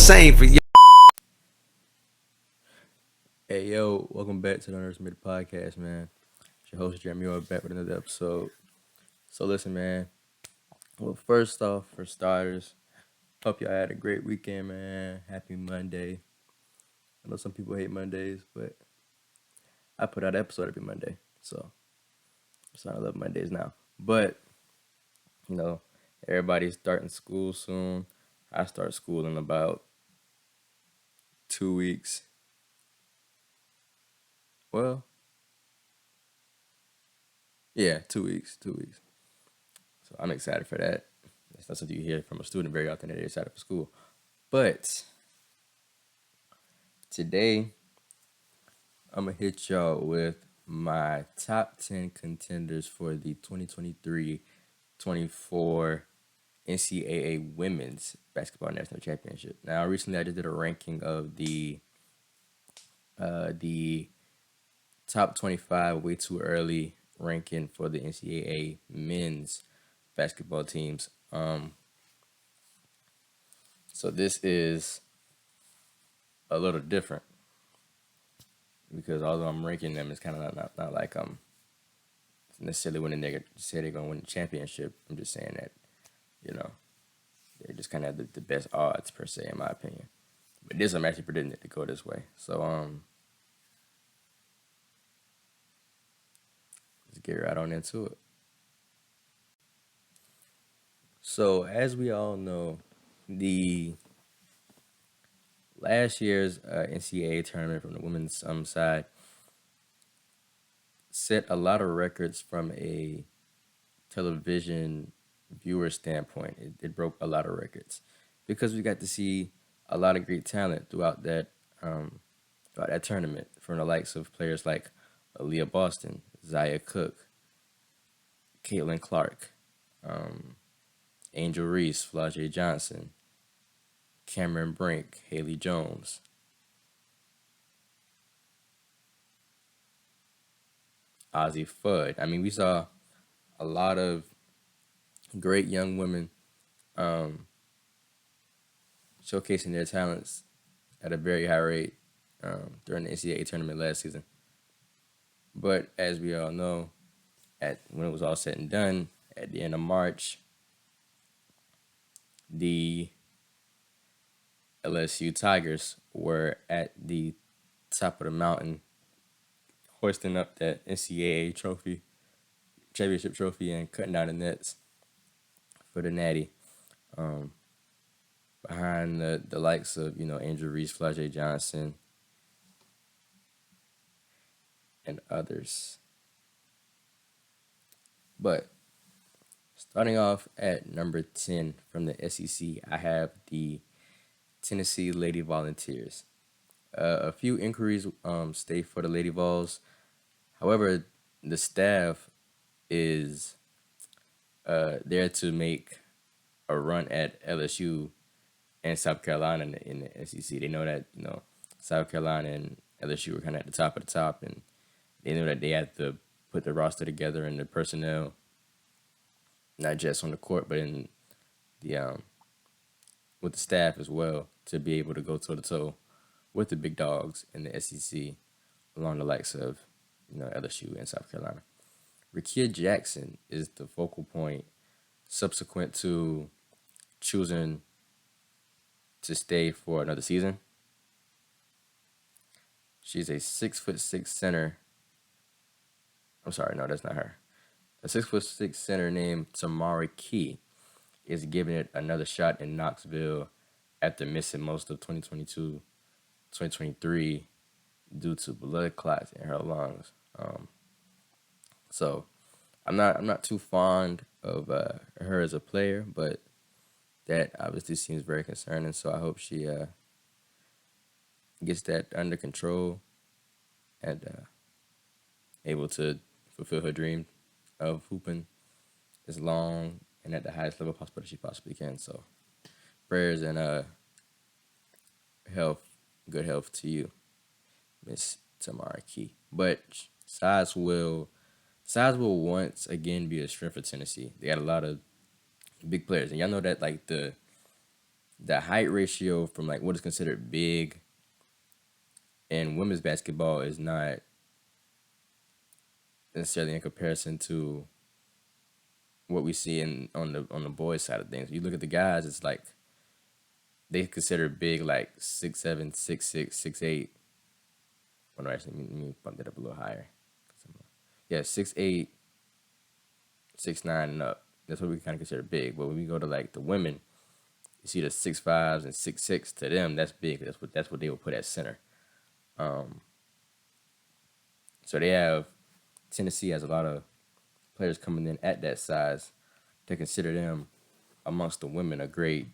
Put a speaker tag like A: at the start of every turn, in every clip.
A: shame for you.
B: Hey yo, welcome back to the Nurse Mid Podcast, man. It's your host Jeremy. We're back with another episode. So listen, man. Well, first off, for starters, hope y'all had a great weekend, man. Happy Monday. I know some people hate Mondays, but I put out an episode every Monday, so I love Mondays now. But you know, everybody's starting school soon. I start school in about 2 weeks. Well, yeah, 2 weeks. 2 weeks. So I'm excited for that. That's not something you hear from a student very often that they're excited for school. But today, I'm going to hit y'all with my top 10 contenders for the 2023-24 NCAA Women's Basketball National Championship. Now, recently I just did a ranking of the top 25 way too early ranking for the NCAA men's basketball teams. So this is a little different because although I'm ranking them, it's kind of not like I'm necessarily winning. They say they're gonna win the championship. I'm just saying that you know they just kind of have the best odds per se, in my opinion. But this I'm actually predicting it to go this way. So let's get right on into it. So as we all know, the last year's NCAA tournament from the women's side set a lot of records from a television viewer standpoint. It broke a lot of records because we got to see a lot of great talent um, throughout that tournament from the likes of players like Aaliyah Boston, Zaya Cook, Caitlin Clark, um, Angel Reese, Flau'jae Johnson, Cameron Brink, Haley Jones, Ozzie Fudd. I mean, we saw a lot of great young women um, showcasing their talents at a very high rate during the NCAA tournament last season. But as we all know, at when it was all said and done, at the end of March, the LSU Tigers were at the top of the mountain, hoisting up that NCAA trophy, championship trophy, and cutting down the nets for the Natty. Um, Behind the likes of Angel Reese, Flau'jae Johnson, and others. But starting off at number 10 from the SEC, I have the Tennessee Lady Volunteers. A few inquiries stay for the Lady Vols. However, the staff is there to make a run at LSU and South Carolina in the SEC. They know that South Carolina and LSU were kind of at the top of the top, and they know that they had to put the roster together and the personnel, not just on the court, but in the with the staff as well, to be able to go toe to toe with the big dogs in the SEC, along the likes of LSU and South Carolina. Rickea Jackson is the focal point subsequent to choosing to stay for another season. She's a 6'6" center. I'm sorry, no, that's not her. A 6'6" center named Tamara Key is giving it another shot in Knoxville after missing most of 2022, 2023 due to blood clots in her lungs. So I'm not too fond of her as a player, but that obviously seems very concerning. So I hope she gets that under control and able to fulfill her dream of hooping as long and at the highest level possible that she possibly can. So prayers and health, good health to you, Miss Tamara Key. But size will once again be a strength for Tennessee. They got a lot of big players, and y'all know that like the the height ratio from like what is considered big in women's basketball is not necessarily in comparison to what we see in on the boys side of things. You look at the guys, it's like they consider big like 6'7", 6'6", 6'8". Well, no, actually, let me bump that up a little higher. Yeah, 6'8", 6'9" and up. That's what we kind of consider big. But when we go to like the women, you see the 6'5s and 6'6". To them, that's big. That's what they would put at center. Um, so they have Tennessee has a lot of players coming in at that size to consider them amongst the women a great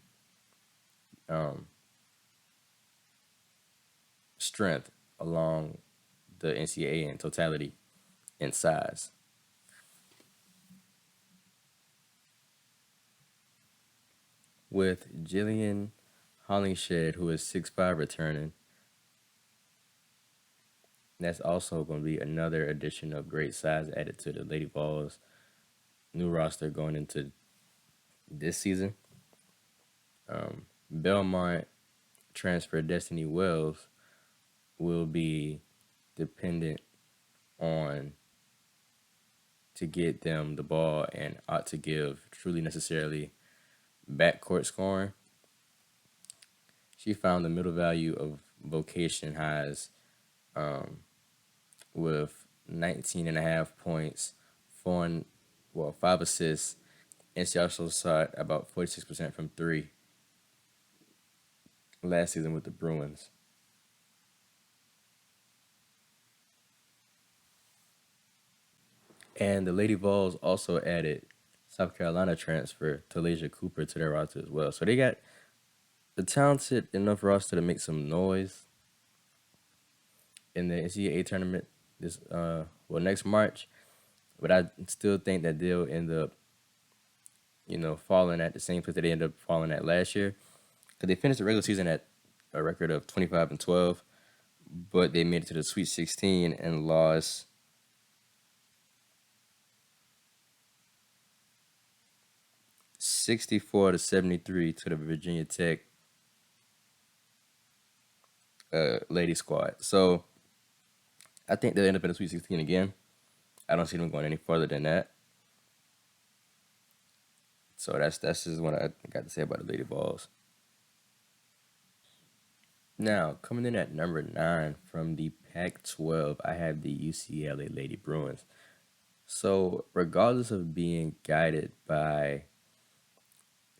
B: um, strength along the NCAA in totality in size. With Jillian Hollingshed, who is 6'5", returning, that's also going to be another addition of great size added to the Lady Vols new roster going into this season. Belmont transfer Destiny Wells will be dependent on to get them the ball and ought to give truly necessarily backcourt scoring. She found the middle value of vocation highs with 19 and a half points, five assists, and she also shot about 46% from three last season with the Bruins. And the Lady Vols also added South Carolina transfer Talasia Cooper to their roster as well. So they got the talented enough roster to make some noise in the NCAA tournament next March. But I still think that they'll end up, falling at the same place that they ended up falling at last year. Because they finished the regular season at a record of 25-12, but they made it to the Sweet 16 and lost 64-73 to the Virginia Tech lady squad. So I think they'll end up in the Sweet 16 again. I don't see them going any further than that. So that's just what I got to say about the Lady Vols. Now, coming in at number 9 from the Pac-12, I have the UCLA Lady Bruins. So, regardless of being guided by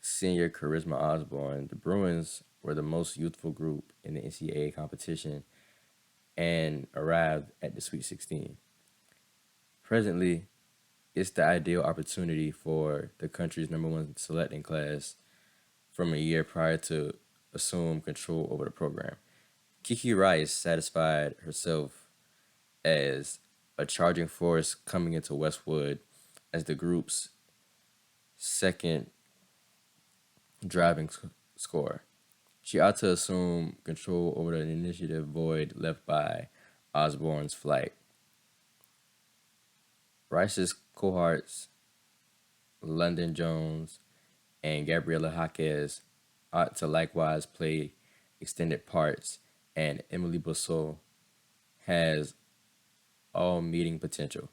B: senior Charisma Osborne, the Bruins were the most youthful group in the NCAA competition and arrived at the Sweet 16. Presently, it's the ideal opportunity for the country's number one selecting class from a year prior to assume control over the program. Kiki Rice satisfied herself as a charging force coming into Westwood as the group's second driving scorer. She ought to assume control over the initiative void left by Osborne's flight. Rice's cohorts, London Jones and Gabriela Jaquez, ought to likewise play extended parts, and Emily Busseau has all meeting potential.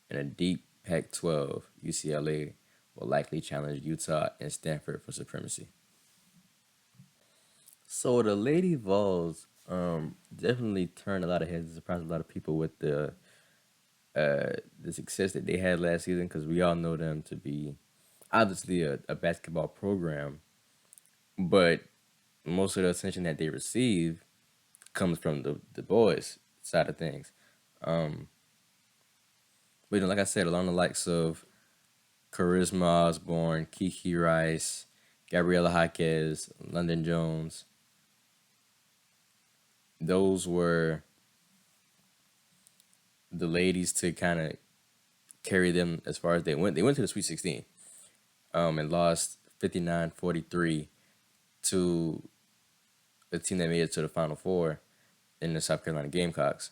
B: In a deep Pac-12, UCLA will likely challenge Utah and Stanford for supremacy. So the Lady Vols definitely turned a lot of heads and surprised a lot of people with the success that they had last season, because we all know them to be obviously a basketball program, but most of the attention that they receive comes from the boys side of things. Um, but like I said, along the likes of Charisma Osborne, Kiki Rice, Gabriela Jaquez, London Jones, those were the ladies to kind of carry them as far as they went. They went to the Sweet 16 and lost 59-43 to a team that made it to the Final Four in the South Carolina Gamecocks.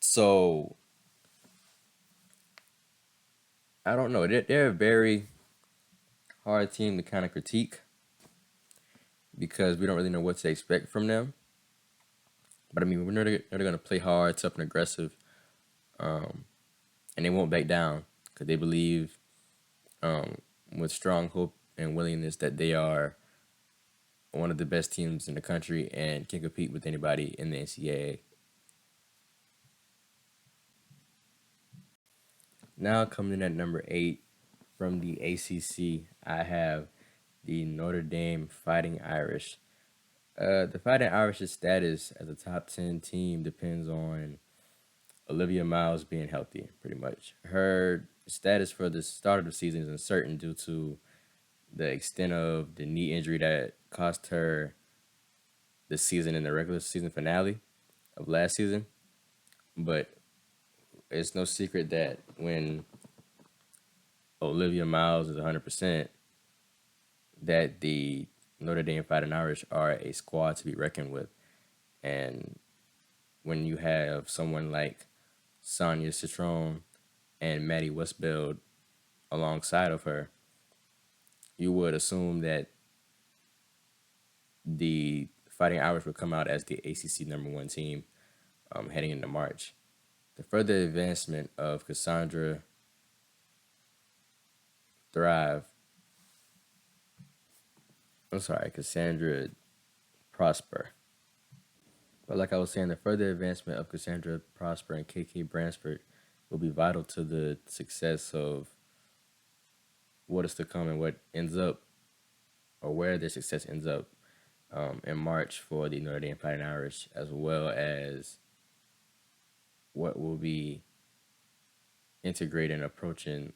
B: So I don't know. They're a very hard team to kind of critique because we don't really know what to expect from them. But I mean, we know they're going to play hard, tough, and aggressive, and they won't back down because they believe with strong hope and willingness that they are one of the best teams in the country and can compete with anybody in the NCAA. Now coming in at number 8 from the ACC, I have the Notre Dame Fighting Irish. The Fighting Irish's status as a top 10 team depends on Olivia Miles being healthy, pretty much. Her status for the start of the season is uncertain due to the extent of the knee injury that cost her the season in the regular season finale of last season. But it's no secret that when Olivia Miles is 100%, that the Notre Dame Fighting Irish are a squad to be reckoned with. And when you have someone like Sonia Citron and Maddie Westbeld alongside of her, you would assume that the Fighting Irish would come out as the ACC #1 team heading into March. The further advancement of Cassandra Prosper. But like I was saying, the further advancement of Cassandra Prosper and KK Bransford will be vital to the success of what is to come and what ends up, or where their success ends up in March for the Notre Dame Fighting Irish, as well as what will be integrated and approaching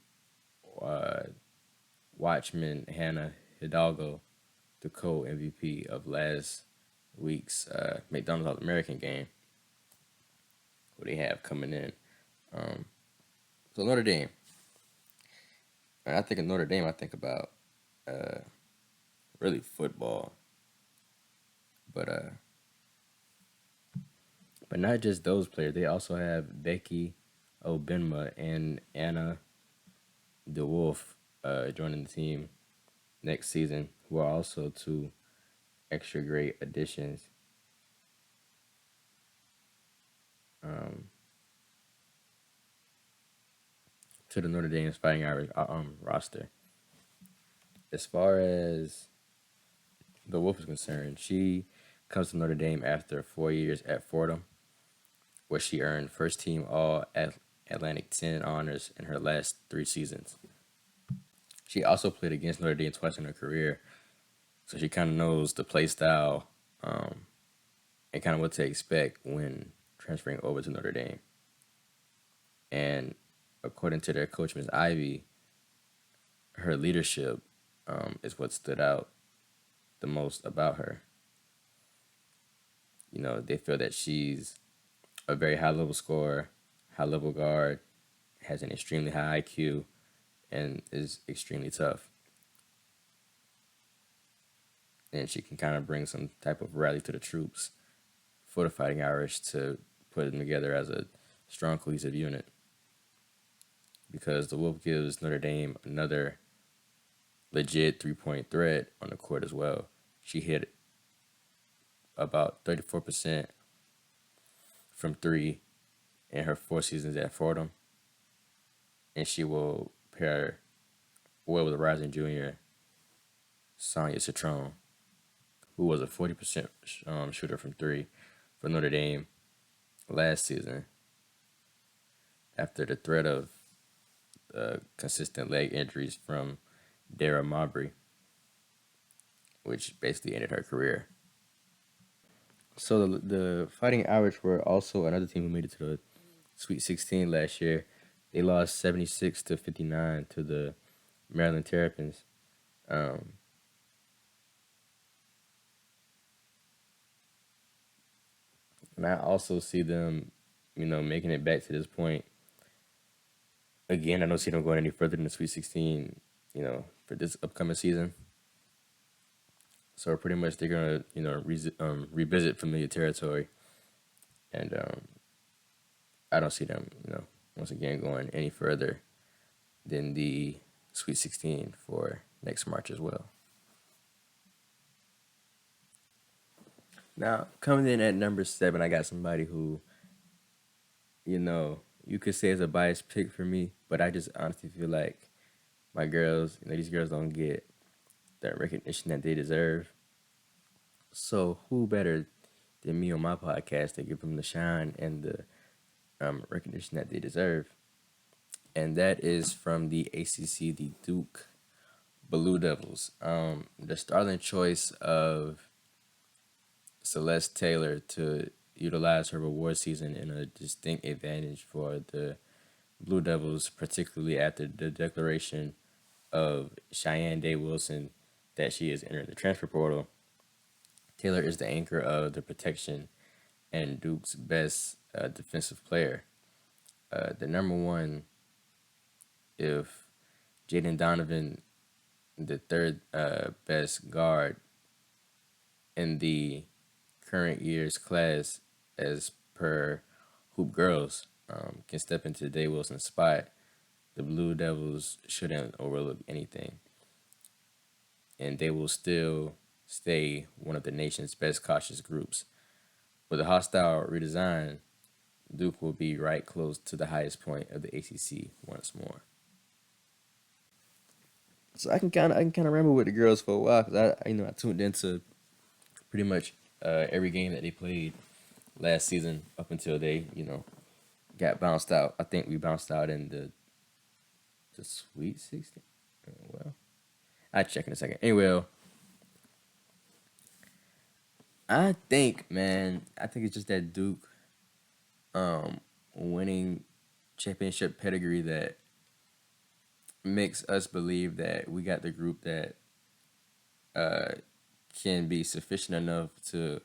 B: Watchman Hannah Hidalgo, the co-MVP of last week's McDonald's All-American game, what they have coming in. So Notre Dame. When I think of Notre Dame, I think about really football, but not just those players. They also have Becky Obenma and Anna DeWolf joining the team next season, who are also two extra great additions. To the Notre Dame's Fighting Irish roster. As far as the Wolf is concerned, she comes to Notre Dame after 4 years at Fordham, where she earned first team All Atlantic 10 honors in her last 3 seasons. She also played against Notre Dame twice in her career, so she kind of knows the play style and kind of what to expect when transferring over to Notre Dame. And according to their coach, Ms. Ivy, her leadership is what stood out the most about her. You know, they feel that she's a very high-level scorer, high-level guard, has an extremely high IQ, and is extremely tough. And she can kind of bring some type of rally to the troops for the Fighting Irish to put them together as a strong, cohesive unit. Because the Wolf gives Notre Dame another legit three-point threat on the court as well. She hit about 34% from 3 in her 4 seasons at Fordham. And she will pair well with a rising junior, Sonia Citron, who was a 40% shooter from 3 for Notre Dame last season after the threat of consistent leg injuries from Dara Mabry, which basically ended her career. So the Fighting Irish were also another team who made it to the Sweet 16 last year. They lost 76-59 to the Maryland Terrapins. And I also see them, making it back to this point. Again, I don't see them going any further than the Sweet 16, for this upcoming season. So pretty much they're gonna, revisit familiar territory, and I don't see them, once again going any further than the Sweet 16 for next March as well. Now, coming in at number 7, I got somebody who, you could say is a biased pick for me, but I just honestly feel like my girls, these girls don't get the recognition that they deserve. So, who better than me on my podcast to give them the shine and the recognition that they deserve? And that is from the ACC, the Duke Blue Devils. The starting choice of Celeste Taylor to utilize her reward season in a distinct advantage for the Blue Devils, particularly after the declaration of Cheyenne Day Wilson that she is entering the transfer portal. Taylor is the anchor of the protection and Duke's best defensive player. The number one, if Jaden Donovan, the third best guard in the current year's class, as per Hoop Girls, can step into Day Wilson's spot, the Blue Devils shouldn't overlook anything. And they will still stay one of the nation's best cautious groups. With a hostile redesign, Duke will be right close to the highest point of the ACC once more. So I can kind of ramble with the girls for a while because I tuned into pretty much every game that they played last season up until they got bounced out. I think we bounced out in the Sweet 16. Well, I check in a second. Anyway, I think, man, I think it's just that Duke winning championship pedigree that makes us believe that we got the group that uh, can be sufficient enough to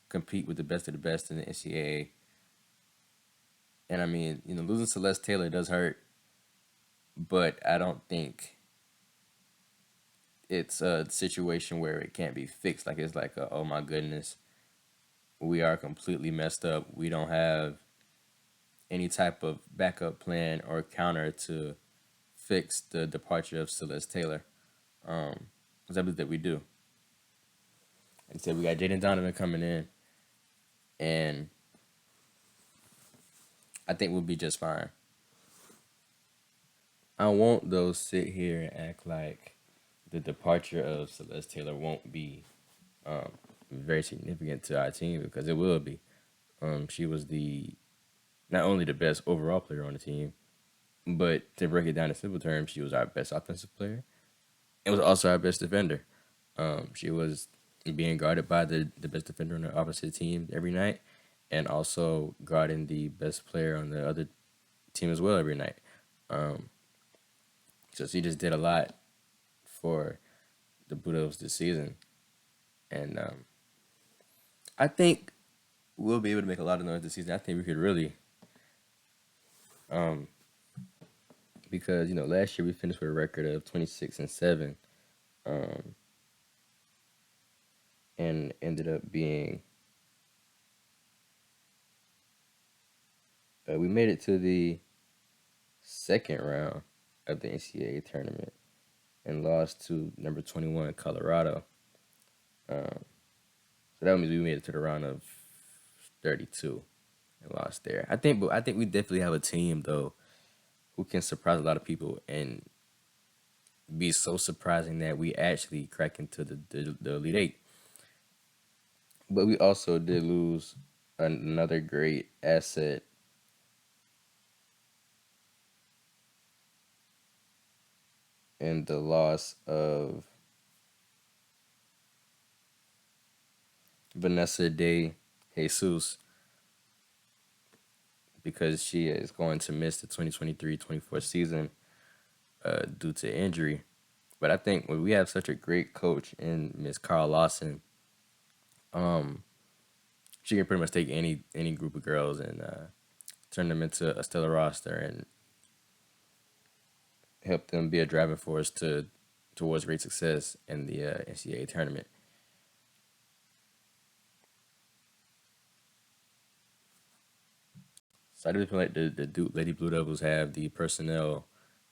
B: compete with the best of the best in the NCAA. And I mean, losing Celeste Taylor does hurt, but I don't think it's a situation where it can't be fixed. Like it's like, oh my goodness, we are completely messed up. We don't have any type of backup plan or counter to fix the departure of Celeste Taylor. Because I believe that we do. Like I said, we got Jaden Donovan coming in, and I think we'll be just fine. I won't, though, sit here and act like the departure of Celeste Taylor won't be very significant to our team because it will be. She was not only the best overall player on the team, but to break it down in simple terms, she was our best offensive player and was also our best defender. She was being guarded by the best defender on the opposite team every night and also guarding the best player on the other team as well every night. So she just did a lot for the Blue Devils this season. And I think we'll be able to make a lot of noise this season. I think we could really, um, because last year we finished with a record of 26-7, and ended up being we made it to the second round of the NCAA tournament and lost to number 21 Colorado. So that means we made it to the round of 32 and lost there. But I think we definitely have a team though who can surprise a lot of people and be so surprising that we actually crack into the Elite Eight. But we also did lose another great asset in the loss of Vanessa De Jesus because she is going to miss the 2023-24 season due to injury. But I think when we have such a great coach in Miss Carl Lawson, she can pretty much take any group of girls and turn them into a stellar roster and help them be a driving force towards great success in the NCAA tournament. So I do feel like the Duke Lady Blue Devils have the personnel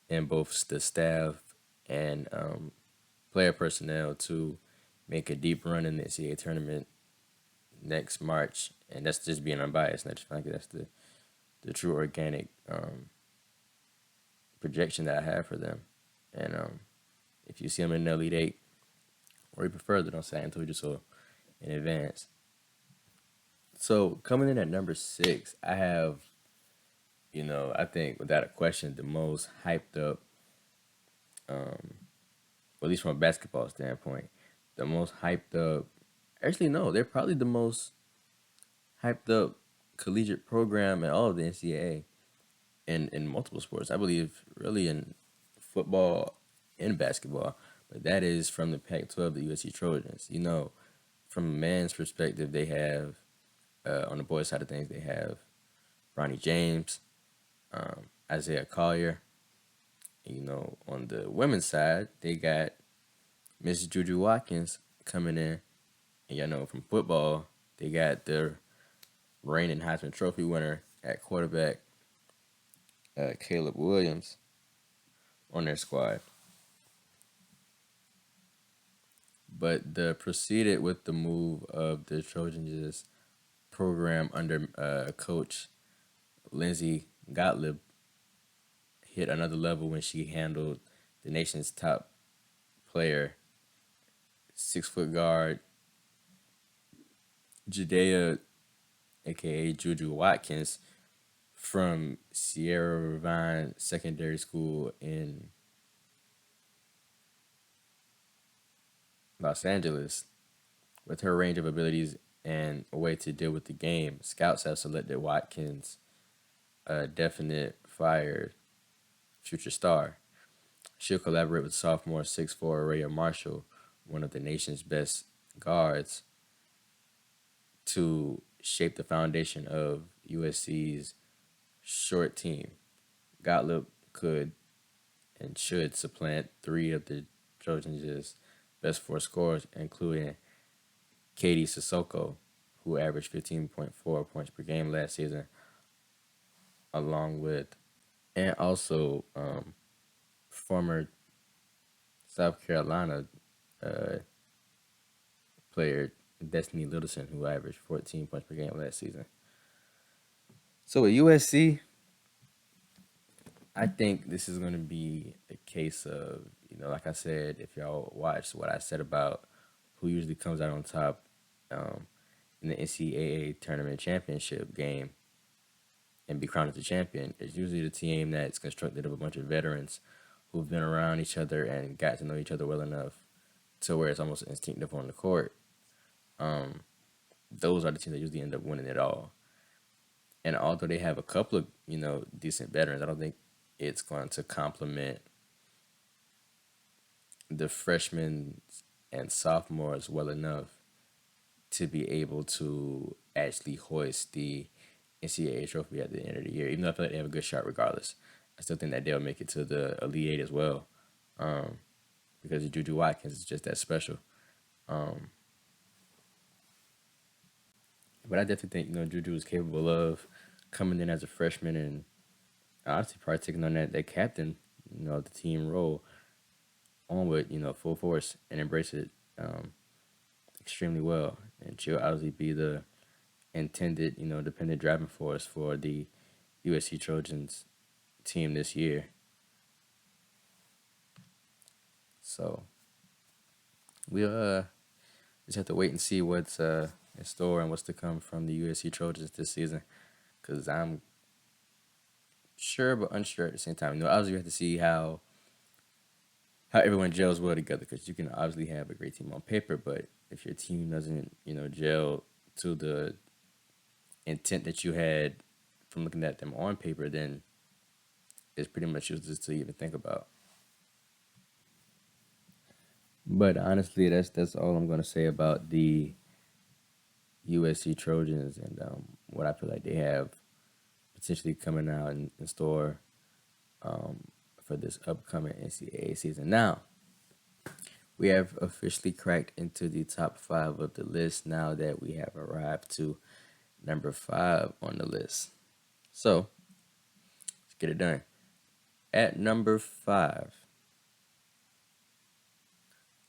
B: in both the staff and player personnel to make a deep run in the NCAA tournament next March, and that's just being unbiased. And I just feel like that's the true organic projection that I have for them. And if you see them in the Elite Eight, or you prefer that, don't say I told you so in advance. So coming in at number 6, I have, I think without a question, the most hyped up, at least from a basketball standpoint, the most hyped up. Actually, no, they're probably the most hyped up collegiate program in all of the NCAA in multiple sports. I believe really in football and basketball, but that is from the Pac-12, the USC Trojans. From a man's perspective, they have on the boys' side of things, they have Ronnie James, Isaiah Collier. On the women's side, they got Miss Juju Watkins coming in. And from football, they got their reigning Heisman Trophy winner at quarterback, Caleb Williams, on their squad. But the proceeded with the move of the Trojans' program under coach Lindsay Gottlieb hit another level when she handled the nation's top player, 6-foot guard Jadea, aka Juju Watkins, from Sierra Ravine Secondary School in Los Angeles. With her range of abilities and a way to deal with the game, scouts have selected Watkins a definite fire future star. She'll collaborate with sophomore 6'4" Araya Marshall, one of the nation's best guards, to shape the foundation of USC's short team. Gottlieb could and should supplant 3 of the Trojans' best 4 scorers, including Katie Sissoko, who averaged 15.4 points per game last season, along with, and also former South Carolina player Destiny Littleton, who averaged 14 points per game last season. So at USC, I think this is going to be a case of, like I said, if y'all watched what I said about who usually comes out on top in the NCAA tournament championship game and be crowned as a champion, it's usually the team that's constructed of a bunch of veterans who've been around each other and got to know each other well enough to where it's almost instinctive on the court. Those are the teams that usually end up winning it all. And although they have a couple of, decent veterans, I don't think it's going to complement the freshmen and sophomores well enough to be able to actually hoist the NCAA trophy at the end of the year. Even though I feel like they have a good shot regardless, I still think that they'll make it to the Elite Eight as well, because Juju Watkins is just that special. But I definitely think Juju is capable of coming in as a freshman and honestly probably taking on that captain, the team role on with full force and embrace it extremely well. And she'll obviously be the intended dependent driving force for the USC Trojans team this year. So we'll just have to wait and see what's in store and what's to come from the USC Trojans this season, because I'm sure but unsure at the same time. Obviously we have to see how everyone gels well together, because you can obviously have a great team on paper, but if your team doesn't gel to the intent that you had from looking at them on paper, then it's pretty much useless to even think about. But honestly, that's all I'm going to say about the USC Trojans and what I feel like they have potentially coming out in store for this upcoming NCAA season. Now, we have officially cracked into the top 5 of the list now that we have arrived to number 5 on the list. So, let's get it done. At number 5,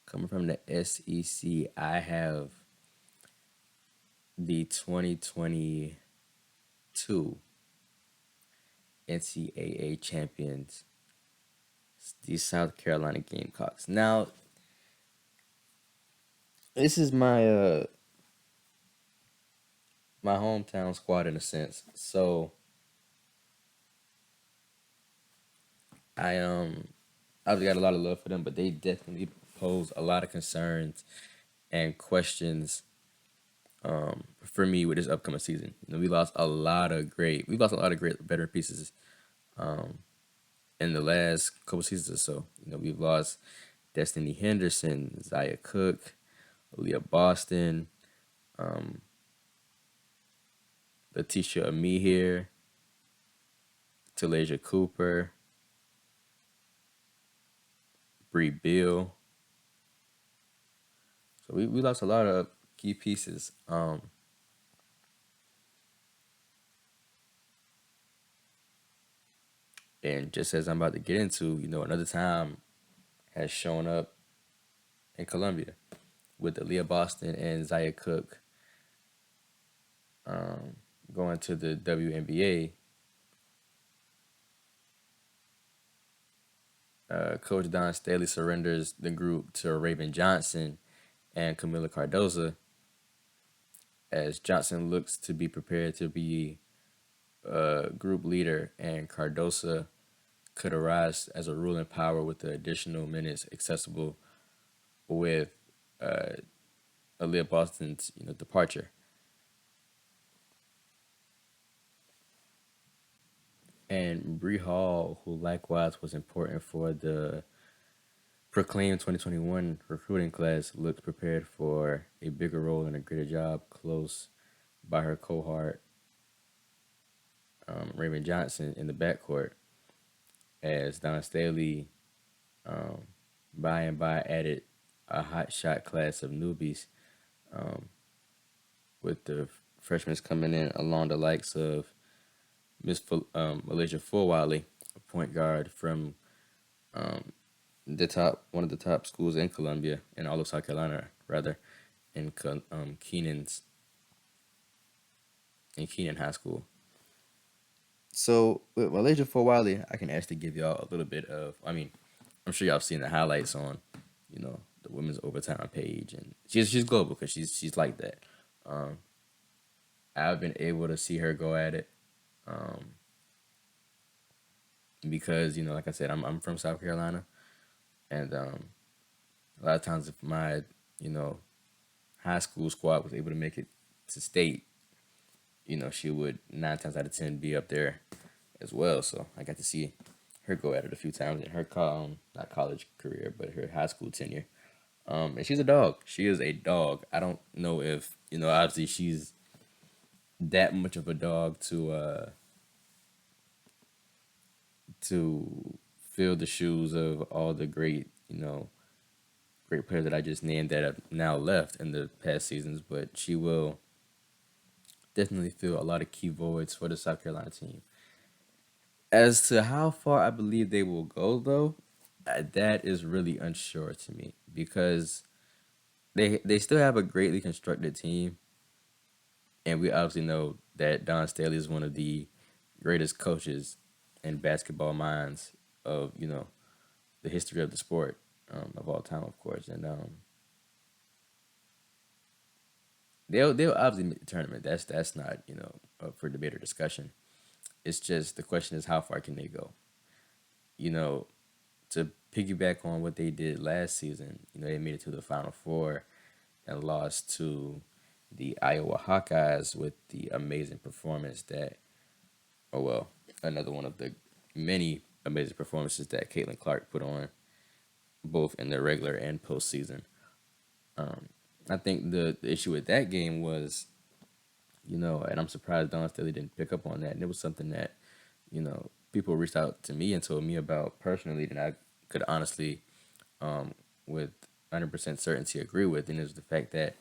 B: Coming from the SEC, I have the 2022 NCAA champions, the South Carolina Gamecocks. Now, this is my hometown squad in a sense. So I I've got a lot of love for them, but they definitely pose a lot of concerns and questions for me with this upcoming season. We lost a lot of great veteran pieces in the last couple seasons or so. We've lost Destiny Henderson, Zaya Cook, Leah Boston, Letitia Amihir, Talasia Cooper, Bree Bill. So we lost a lot of key pieces. And just as I'm about to get into, another time has shown up in Columbia with Aaliyah Boston and Zaya Cook going to the WNBA. Coach Don Staley surrenders the group to Raven Johnson and Camila Cardoza as Johnson looks to be prepared to be a group leader, and Cardoza could arise as a ruling power with the additional minutes accessible with Aaliyah Boston's departure. And Bree Hall, who likewise was important for the proclaimed 2021 recruiting class, looked prepared for a bigger role and a greater job close by her cohort, Raymond Johnson, in the backcourt, as Don Staley by and by added a hot shot class of newbies, with the freshmen coming in along the likes of Malaysia Fulwiley, a point guard from one of the top schools in Columbia, in all of South Carolina, rather, in Keenan High School. So with Malaysia Fulwiley, I can actually give y'all a little bit of. I mean, I'm sure y'all have seen the highlights on, the women's overtime page, and she's global because she's like that. I've been able to see her go at it. Because like I said, I'm from South Carolina, and a lot of times if my high school squad was able to make it to state, she would 9 times out of 10 be up there as well. So I got to see her go at it a few times in her not college career, but her high school tenure. And she's a dog. She is a dog. I don't know if obviously she's that much of a dog to fill the shoes of all the great players that I just named that have now left in the past seasons, but she will definitely fill a lot of key voids for the South Carolina team. As to how far I believe they will go, though, that is really unsure to me because they still have a greatly constructed team, and we obviously know that Don Staley is one of the greatest coaches and basketball minds of the history of the sport, of all time, of course, and they'll obviously make the tournament. That's not up for debate or discussion. It's just the question is how far can they go? To piggyback on what they did last season, they made it to the Final Four and lost to the Iowa Hawkeyes with the amazing performance that, oh well, another one of the many amazing performances that Caitlin Clark put on, both in the regular and postseason. I think the issue with that game was, and I'm surprised Don Staley didn't pick up on that. And it was something that, people reached out to me and told me about personally that I could honestly, with 100% certainty, agree with. And it was the fact that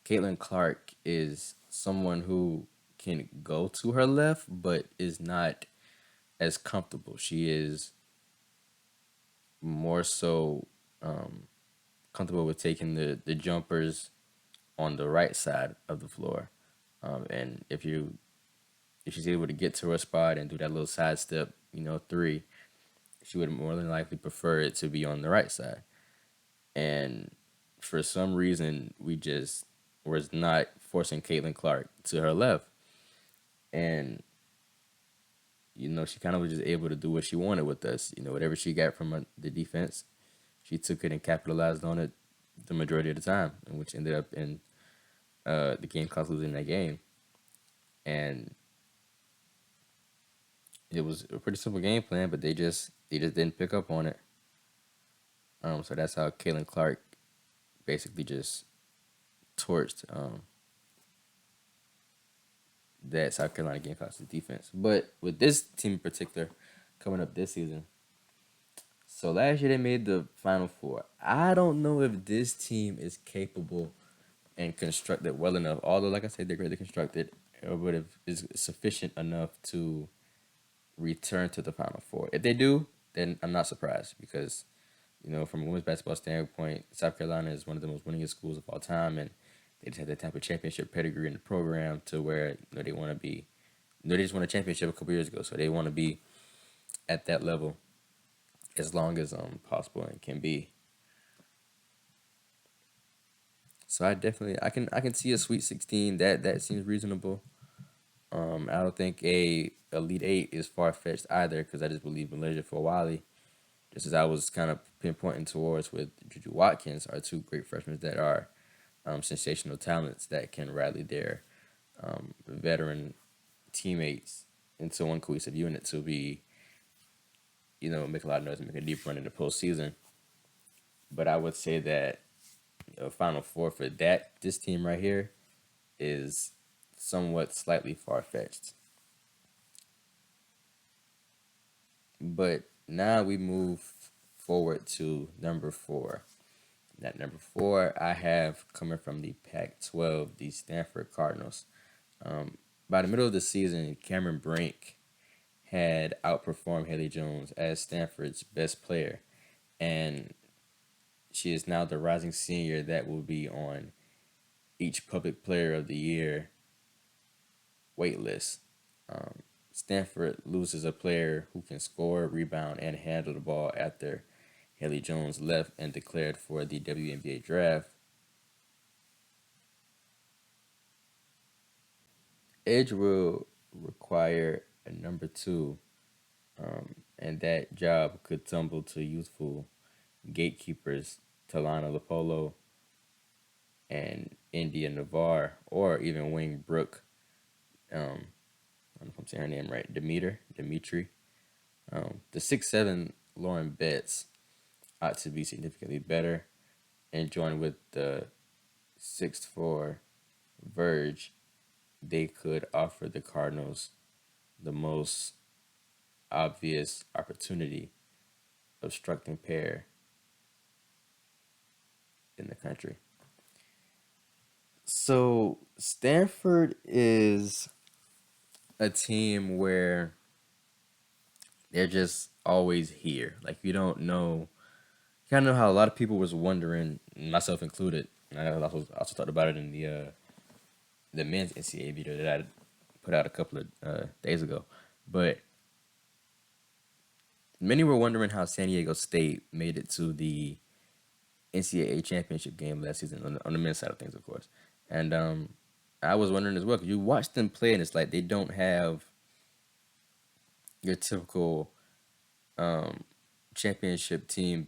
B: Caitlin Clark is someone who can go to her left, but is not as comfortable. She is more so comfortable with taking the jumpers on the right side of the floor. And if she's able to get to her spot and do that little side step, three, she would more than likely prefer it to be on the right side. And for some reason, we just was not forcing Caitlin Clark to her left. And, she kind of was just able to do what she wanted with us. Whatever she got from the defense, she took it and capitalized on it the majority of the time, which ended up in the game cost losing that game. And it was a pretty simple game plan, but they just didn't pick up on it. So that's how Caitlin Clark basically just torched that South Carolina Gamecocks defense. But with this team in particular, coming up this season, so last year they made the Final Four. I don't know if this team is capable and constructed well enough. Although, like I said, they're greatly constructed, but if is sufficient enough to return to the Final Four. If they do, then I'm not surprised because, from a women's basketball standpoint, South Carolina is one of the most winningest schools of all time, and they just have that type of championship pedigree in the program to where they want to be. They just won a championship a couple years ago, so they want to be at that level as long as possible and can be. So I can see a Sweet 16 that seems reasonable. I don't think a Elite Eight is far fetched either because I just believe Malaysia for Wally, just as I was kind of pinpointing towards with Juju Watkins, are two great freshmen that are sensational talents that can rally their veteran teammates into one cohesive unit to be, make a lot of noise and make a deep run in the postseason. But I would say that Final Four for this team right here is somewhat slightly far fetched. But now we move forward to number 4. At number 4, I have coming from the Pac-12, the Stanford Cardinals. By the middle of the season, Cameron Brink had outperformed Haley Jones as Stanford's best player, and she is now the rising senior that will be on each Public Player of the Year waitlist. Stanford loses a player who can score, rebound, and handle the ball after Haley Jones left and declared for the WNBA draft. Edge will require a number 2, and that job could tumble to youthful gatekeepers Talana Lopolo and India Navar, or even Wing Brook. I don't know if I'm saying her name right. Dimitri. The 6'7" Lauren Betts ought to be significantly better, and joined with the 6'4" Verge, they could offer the Cardinals the most obvious opportunity obstructing pair in the country. So Stanford is a team where they're just always here. Like you don't know, kind of know how a lot of people was wondering, myself included. And I also talked about it in the men's NCAA video that I put out a couple of days ago. But many were wondering how San Diego State made it to the NCAA championship game last season on the men's side of things, of course. And I was wondering as well because you watch them play and it's like they don't have your typical championship team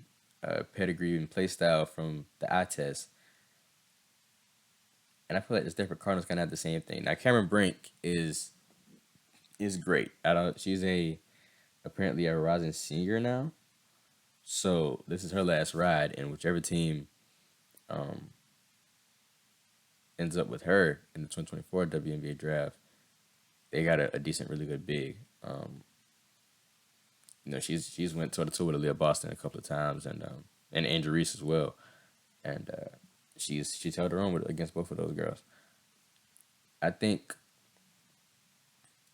B: pedigree and play style from the eye test. And I feel like the Stanford Cardinals kind of have the same thing. Now Cameron Brink is great. She's apparently a rising senior now. So this is her last ride, and whichever team ends up with her in the 2024 WNBA draft, they got a decent, really good big. She's went toe to toe with Aaliyah Boston a couple of times, and Angel Reese as well, and she's held her own against both of those girls. I think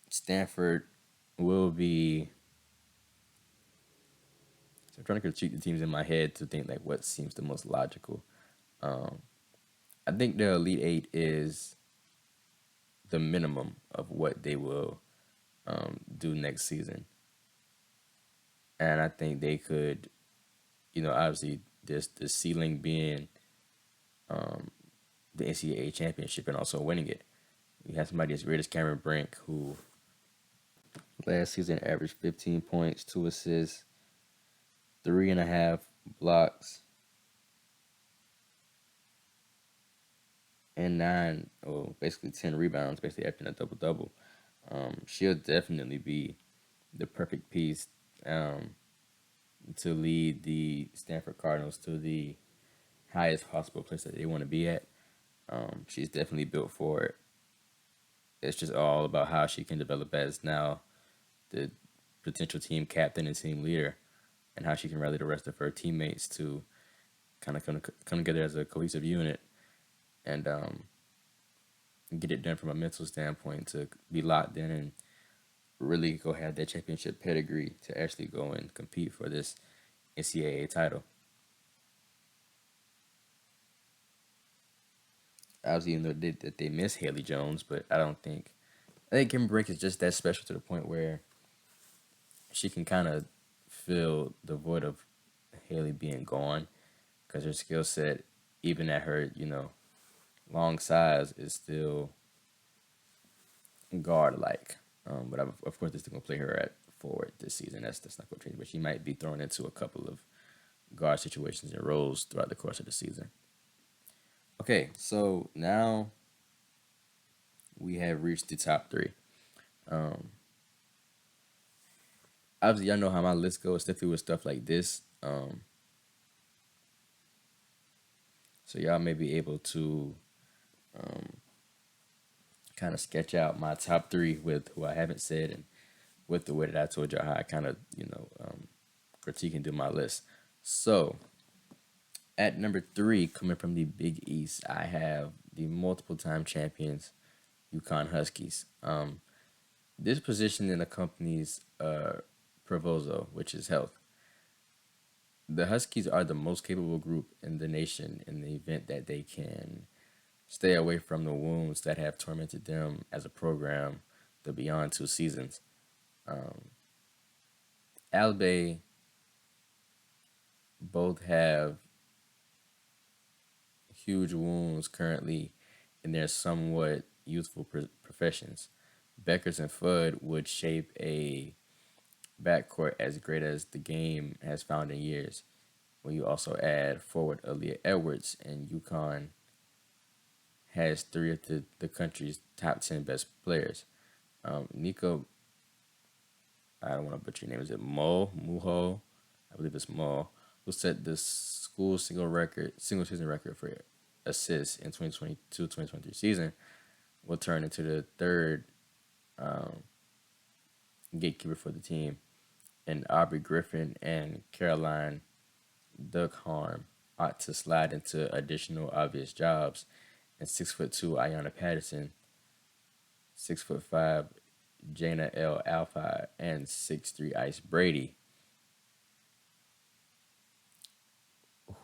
B: Stanford will be So I'm trying to critique the teams in my head to think like what seems the most logical. Um, I think the Elite Eight is the minimum of what they will do next season, and I think they could, obviously this the ceiling being um, the NCAA championship and also winning it. We have somebody as great as Cameron Brink, who last season averaged 15 points, 2 assists, 3.5 blocks, and basically 10 rebounds, basically after a double double. She'll definitely be the perfect piece um, to lead the Stanford Cardinals to the highest possible place that they want to be at. She's definitely built for it. It's just all about how she can develop as now the potential team captain and team leader, and how she can rally the rest of her teammates to kind of come together as a cohesive unit and get it done from a mental standpoint to be locked in and really go have that championship pedigree to actually go and compete for this NCAA title. Obviously, that they miss Haley Jones, but I think Kim Brink is just that special to the point where she can kind of fill the void of Haley being gone because her skill set, even at her long size, is still guard like. But of course, they're still gonna play her at forward this season. That's not gonna change. But she might be thrown into a couple of guard situations and roles throughout the course of the season. Okay, so now we have reached the top three. Um, Obviously, y'all know how my list goes, especially with stuff like this. So y'all may be able to um, kind of sketch out my top three with who I haven't said and with the way that I told y'all how I kind of critique and do my list. So at number three, coming from the Big East, I have the multiple time champions UConn Huskies. This position accompanies Provozo, which is health. The Huskies are the most capable group in the nation in the event that they can stay away from the wounds that have tormented them as a program the beyond 2 seasons. Albe both have huge wounds currently in their somewhat youthful professions. Beckers and Fudd would shape a backcourt as great as the game has found in years. When you also add forward Aaliyah Edwards, and UConn has three of the country's top 10 best players. Nico, I don't want to butcher your name. Is it Muho? I believe it's Mo, who set the school single season record for assists in 2022-2023 season, will turn into the third um, gatekeeper for the team. And Aubrey Griffin and Caroline Duckharm ought to slide into additional obvious jobs. And 6'2" Ayanna Patterson, 6'5" Jana L. Alpha, and 6'3" Ice Brady,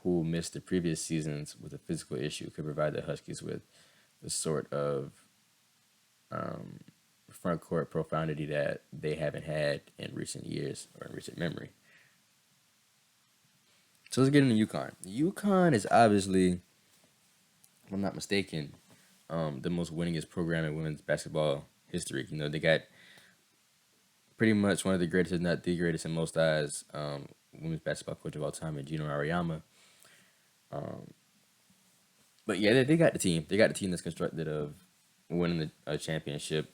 B: who missed the previous seasons with a physical issue, could provide the Huskies with the sort of front court profundity that they haven't had in recent years or in recent memory. So let's get into UConn. UConn is obviously, if I'm not mistaken, the most winningest program in women's basketball history. They got pretty much one of the greatest, if not the greatest in most eyes, women's basketball coach of all time, in Gino Auriemma. But yeah, they got the team. They got the team that's constructed of winning a championship.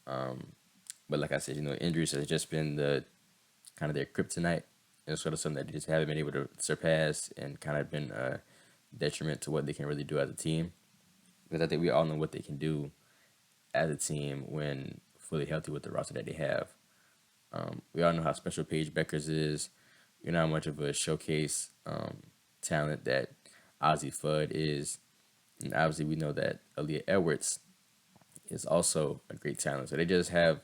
B: But like I said, injuries has just been the kind of their kryptonite. It's sort of something that they just haven't been able to surpass, and kind of been a detriment to what they can really do as a team. Because I think we all know what they can do as a team when fully healthy with the roster that they have. We all know how special Paige Beckers is. You know how much of a showcase talent that Ozzie Fudd is. And obviously we know that Aaliyah Edwards is also a great talent. So they just have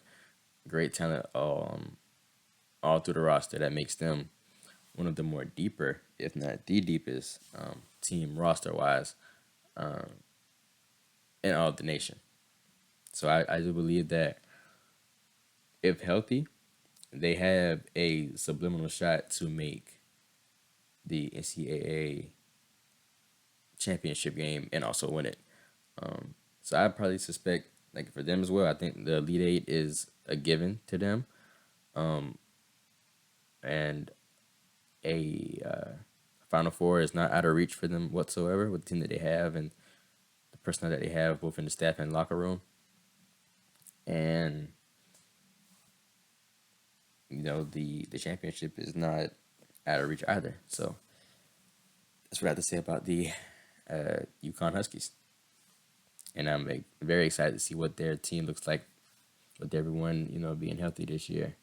B: great talent all through the roster that makes them one of the more deeper, if not the deepest, team roster wise in all of the nation. So I do believe that if healthy, they have a subliminal shot to make the NCAA championship game and also win it. So I probably suspect, like for them as well, I think the Elite Eight is a given to them, and a Final Four is not out of reach for them whatsoever with the team that they have and the personnel that they have both in the staff and locker room. And the championship is not out of reach either. So that's what I have to say about the UConn Huskies. And I'm very excited to see what their team looks like with everyone being healthy this year.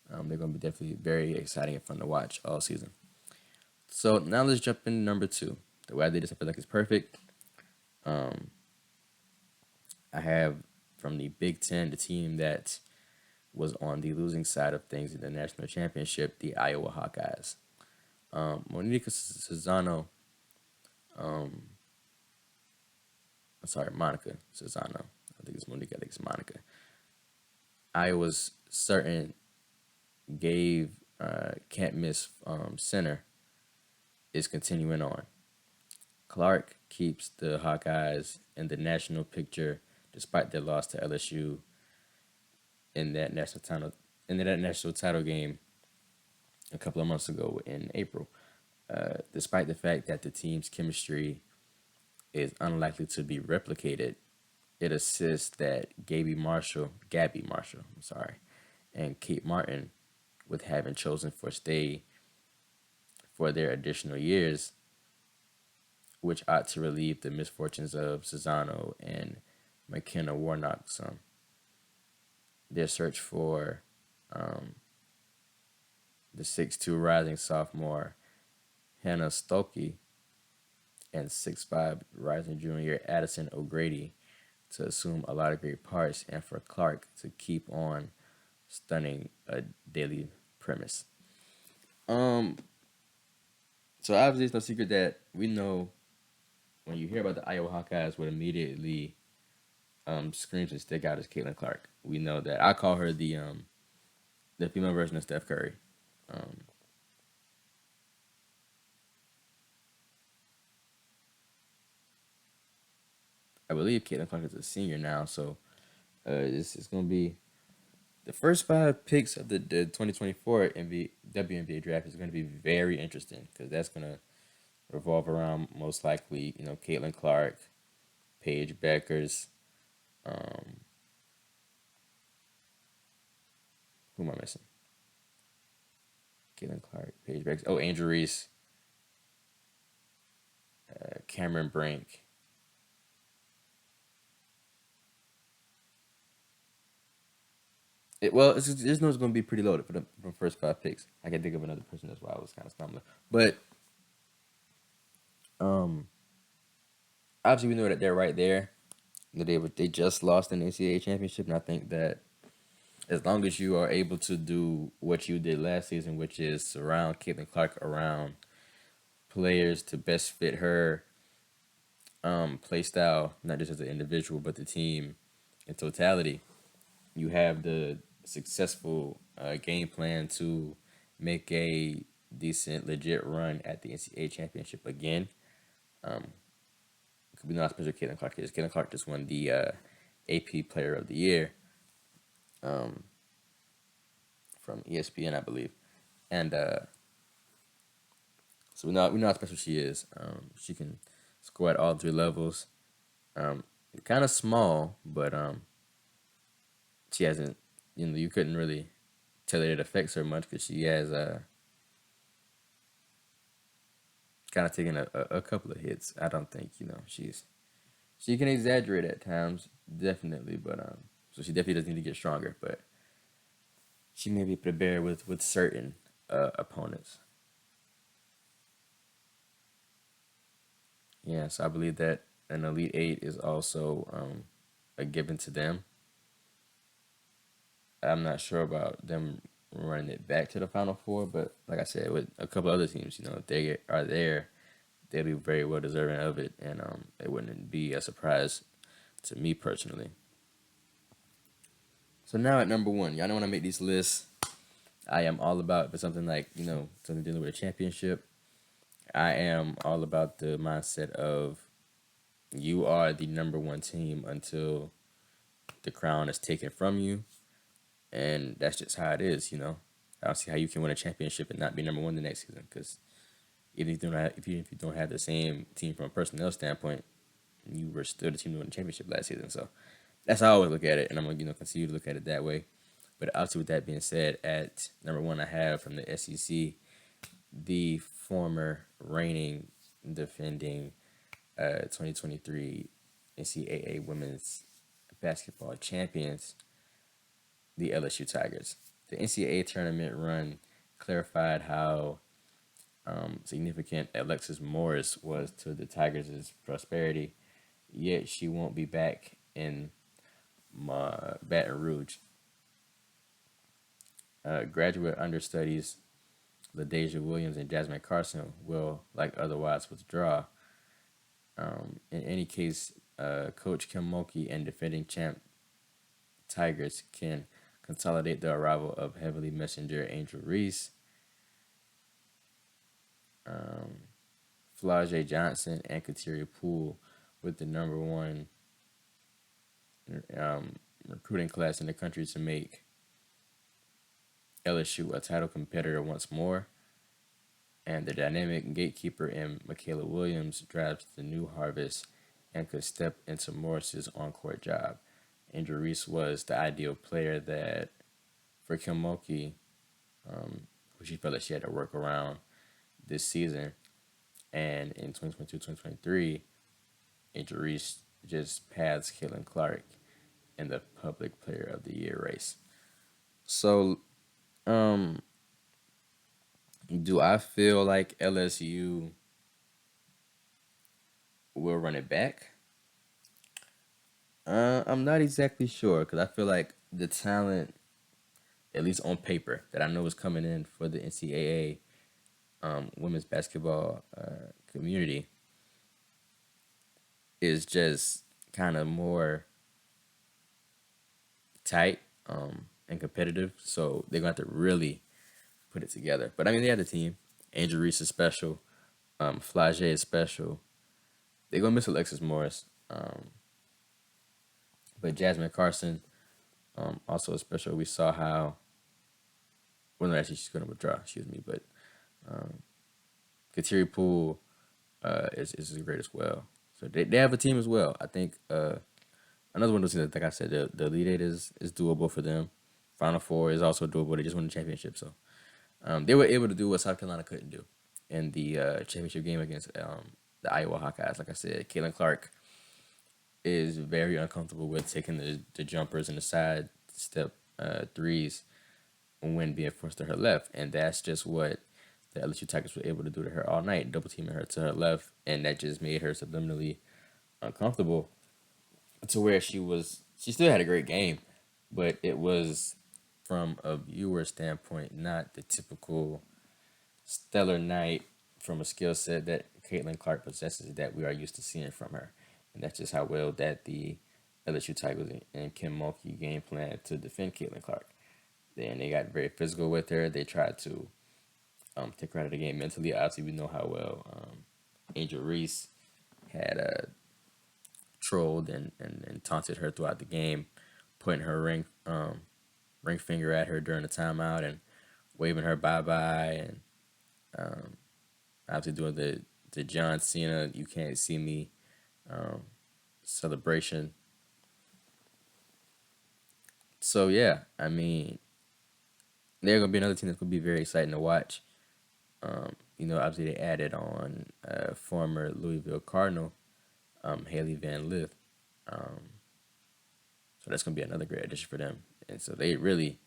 B: They're going to be definitely very exciting and fun to watch all season. So now let's jump into number 2. The way I did this, I feel like it's perfect. I have from the Big Ten, the team that was on the losing side of things in the national championship, the Iowa Hawkeyes. Monica Cesano, Monica Cesano. I think it's Monica, I think it's Monica. Iowa's certain gave can't miss center is continuing on. Clark keeps the Hawkeyes in the national picture despite their loss to LSU in that national title game a couple of months ago in April. Despite the fact that the team's chemistry is unlikely to be replicated, it assists that Gabby Marshall, and Kate Martin, with having chosen for stay for their additional years, which ought to relieve the misfortunes of Cesano and McKenna Warnock some. Their search for the 6'2" rising sophomore Hannah Stolke and 6'5" rising junior Addison O'Grady to assume a lot of great parts, and for Clark to keep on stunning a daily premise. So obviously it's no secret that we know when you hear about the Iowa Hawkeyes, what immediately screams and stick out is Caitlin Clark. We know that I call her the female version of Steph Curry. I believe Caitlin Clark is a senior now, so this is going to be the first 5 picks of the 2024 WNBA draft is going to be very interesting because that's going to revolve around most likely, Caitlin Clark, Paige Beckers, who am I missing? Caitlin Clark, Paige Beckers. Oh, Angel Reese, Cameron Brink. There's no it's going to be pretty loaded for the first 5 picks. I can think of another person. That's why I was kind of stumbling. But obviously we know that they're right there. They just lost an NCAA championship, and I think that as long as you are able to do what you did last season, which is surround Caitlin Clark around players to best fit her play style, not just as an individual, but the team in totality, you have the successful game plan to make a decent, legit run at the NCAA championship again. We know how special Caitlin Clark is. Caitlin Clark just won the AP Player of the Year from ESPN, I believe, and so we know how special she is. She can score at all 3 levels. Kind of small, but she hasn't. You couldn't really tell that it affects her much because she has kind of taken a couple of hits. I don't think she can exaggerate at times, definitely, but so she definitely does need to get stronger. But she may be able to bear with certain opponents. Yeah, so I believe that an Elite Eight is also a given to them. I'm not sure about them running it back to the Final Four. But like I said, with a couple other teams, if they are there, they'll be very well deserving of it, and it wouldn't be a surprise to me personally. So now at number one, y'all know when I make these lists, I am all about for something like something dealing with a championship. I am all about the mindset of you are the number one team until the crown is taken from you, and that's just how it is. I don't see how you can win a championship and not be number one the next season because even if you don't have the same team from a personnel standpoint, you were still the team to win the championship last season. So that's how I always look at it, and I'm gonna continue to look at it that way. But obviously, with that being said, at number one, I have from the SEC the former reigning, defending 2023 NCAA women's basketball champions, the LSU Tigers. The NCAA tournament run clarified how significant Alexis Morris was to the Tigers' prosperity, yet she won't be back in Baton Rouge. Graduate understudies LaDasia Williams and Jasmine Carson will, like otherwise, withdraw. In any case, Coach Kim Mulkey and defending champ Tigers can consolidate the arrival of heavily messenger Angel Reese, Flau'jae Johnson, and Kateria Poole with the number one recruiting class in the country to make LSU a title competitor once more. And the dynamic gatekeeper in Michaela Williams drives the new harvest and could step into Morris's on-court job. Angel Reese was the ideal player that for Kim Mulkey, who she felt like she had to work around this season. And in 2022-2023, Angel Reese just passed Caitlin Clark in the Public Player of the Year race. So, do I feel like LSU will run it back? I'm not exactly sure because I feel like the talent, at least on paper, that I know is coming in for the NCAA women's basketball community is just kind of more tight and competitive. So they're going to have to really put it together. But I mean, they have the team. Angel Reese is special. Flau'jae is special. They're going to miss Alexis Morris. But Jasmine Carson also is special. We saw how, well, no, actually, she's going to withdraw, excuse me. But Kateria Poole is great as well. So they have a team as well. I think another one of those things, like I said, the Elite Eight is doable for them. Final Four is also doable. They just won the championship. So they were able to do what South Carolina couldn't do in the championship game against the Iowa Hawkeyes. Like I said, Caitlin Clark is very uncomfortable with taking the jumpers and the side step threes when being forced to her left. And that's just what the LSU Tigers were able to do to her all night, double teaming her to her left. And that just made her subliminally uncomfortable to where she still had a great game, but it was from a viewer standpoint, not the typical stellar night from a skill set that Caitlin Clark possesses that we are used to seeing from her. And that's just how well that the LSU Tigers and Kim Mulkey game plan to defend Caitlin Clark. Then they got very physical with her. They tried to take her out of the game mentally. Obviously, we know how well Angel Reese had trolled and taunted her throughout the game, pointing her ring finger at her during the timeout and waving her bye-bye, and obviously doing the John Cena "You Can't See Me" celebration. So yeah, I mean, they're gonna be another team that's gonna be very exciting to watch. Obviously they added on former Louisville Cardinal, Haley Van Lith. So that's gonna be another great addition for them. And so they really,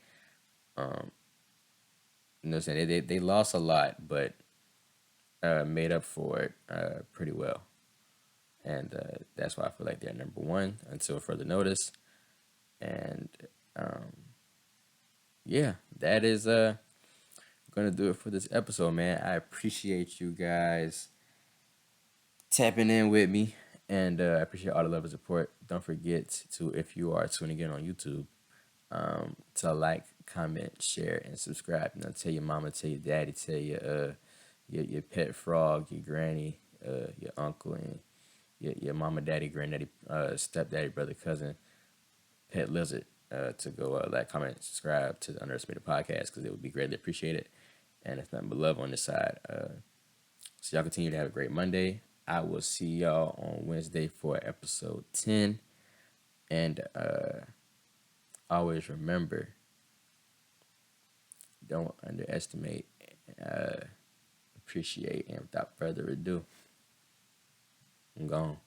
B: they lost a lot, but made up for it pretty well. And that's why I feel like they're number one until further notice. And yeah, that is gonna do it for this episode, man. I appreciate you guys tapping in with me, and I appreciate all the love and support. Don't forget to, if you are tuning in on YouTube, to like, comment, share, and subscribe. You know, tell your mama, tell your daddy, tell your pet frog, your granny, your uncle, and your mama, daddy, granddaddy, stepdaddy, brother, cousin, pet lizard, to go like, comment, subscribe to the Underestimated Podcast, because it would be greatly appreciated. And it's nothing but love on this side. So y'all continue to have a great Monday. I will see y'all on Wednesday for episode 10. And always remember, don't underestimate, appreciate, and without further ado, I'm gone.